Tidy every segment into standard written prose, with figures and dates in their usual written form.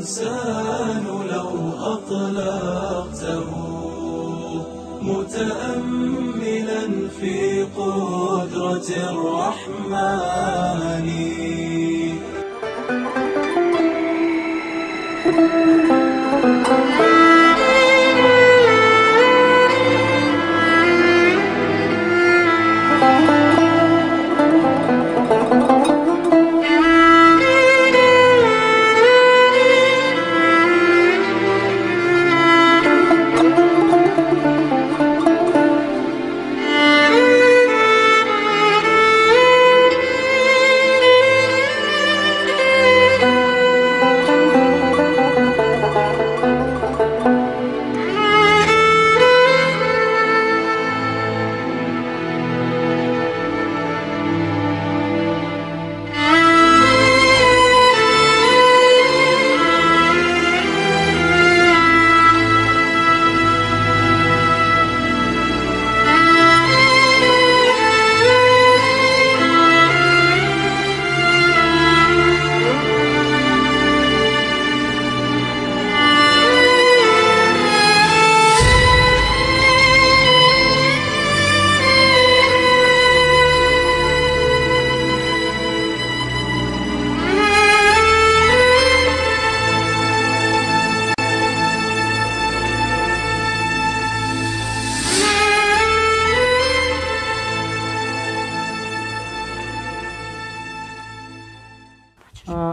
الإنسان لو أطلقته متأملا في قدرة الرحمن.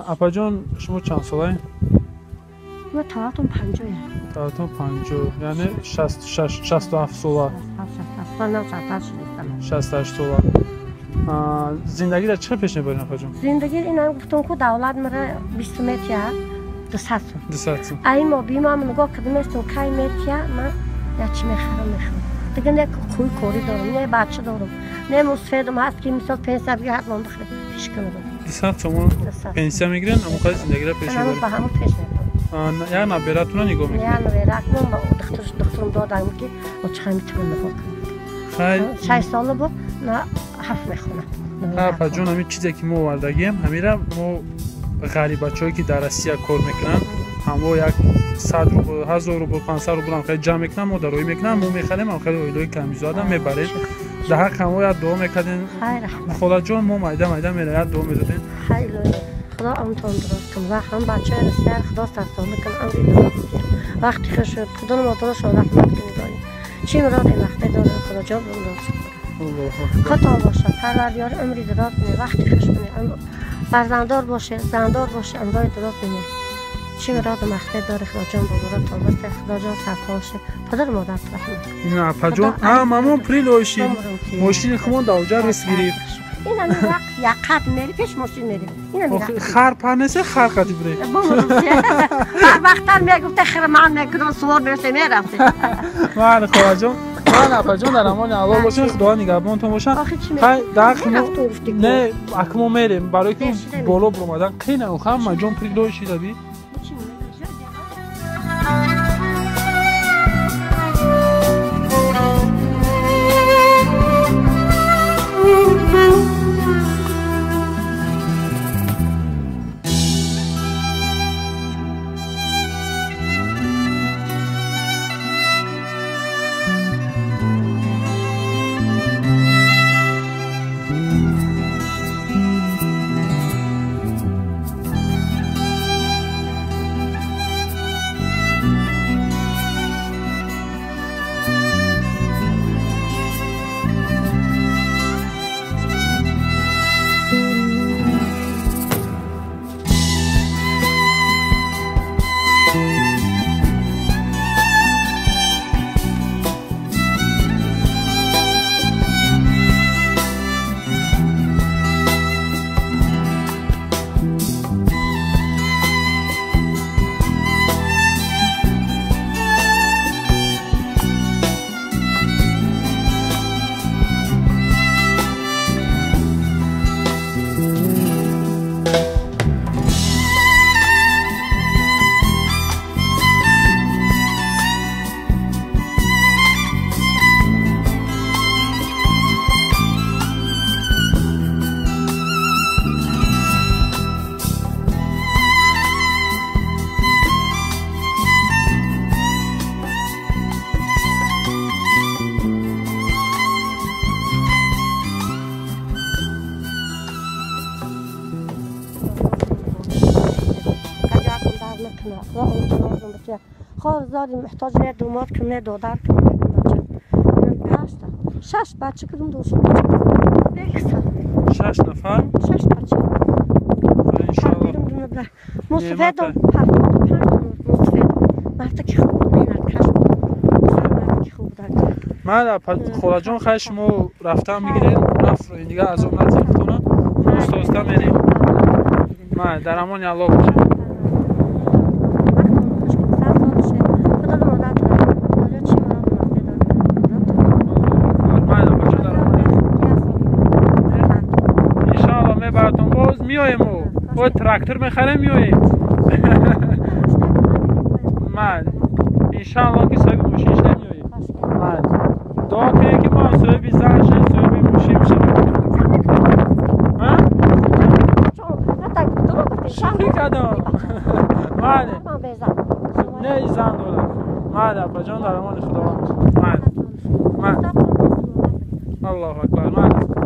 اپا جان شما چند ساله؟ من تاعتم 50. تاعتم 50 یعنی 67 ساله. 68 ساله. زندگی را چه پیش میبرین اپا جان؟ زندگی اینا گفتم که دولت مرا 20 متر 200 ای ما بیما من نگاه کردم استم کی متر من یکی میخرم دیگه نه کوی کوری دارم نه بچه دارم نه مستفیدم هست که مثلا پنسیا بگیر حتما بخره پیش کنم 200 تومان پنسیا میگیرن اما خواهی زندگی را پیش میبرین؟ به همون پیش میبرم. یا نبیرتون رو نگاه میکنید؟ نه نبیرتون با دکترم دادم که با چه میتونم نگاه کنم. 6 ساله بود نه حرف میخونم. اپا جان همین چیزی که ما آوردگیم همیشه ما غریب بچه‌ای که در آسیا کار میکنن همو یک 100 روبل 1000 روبل 500 روبل هم خیلی جمع میکنن ما داروی میکنن ما میخریم هم خیلی اویلوی کمیزاد هم میبریم در حق همو یاد دعا میکردین خدا جان ما مایده میره یاد دعا میدادین خیلی خدا اونتون درست کن و هم بچه رسیار خدا سرسان میکن امری درست کن وقتی خوش خدا ما درست شد رحمت کنی داریم چی مراد این وقتی داره خدا جان درست کن خطا باشه پروردگار امری درست کنی وقتی خوش کنی فرزنددار باشه زندار باشه امرای درست کنی چی مراد مخته داره خدا جان بابا تا وقت خدا جان سرفاشه پدر مادر رحمت نه اپا جان مامون پریلوشی ماشین خمون دوجا رس گرفت این همین وقت یک قد میری پیش ماشین میری این همین خر پرنسه خر قدی بری هر وقتا میگفت خیر من نگران سوار میرسه میرفته من خدا جان من اپا جان در امان الله باشه خدا نگهبانتون باشه نه اکمو میریم برای که بالا برمادن قینه خم جان پریلوشی دادی کنه خدا اون روزم بچه خواهر زادی محتاج نه دوماد کنه نه دادر کنه بچه شش بچه کدوم دوست شش نفر 6 بچه انشالله مستفید مستفید مرد که خوب مهنت کش مرد که خوب در من خدا جان خیلی شما رفتم میگیرین رفت دیگه از اون نزدیکتونه دوستا میریم من در امان الله باشه براتون باز میایم و تراکتور میخریم میایم من انشاءالله که صاحب موشیش نمیاییم من دعا کنیم که ما صاحب زن شد صاحب موشی میشه شوخی کردم من نه زن دارم من اپا جان در امان خدا من الله اکبر من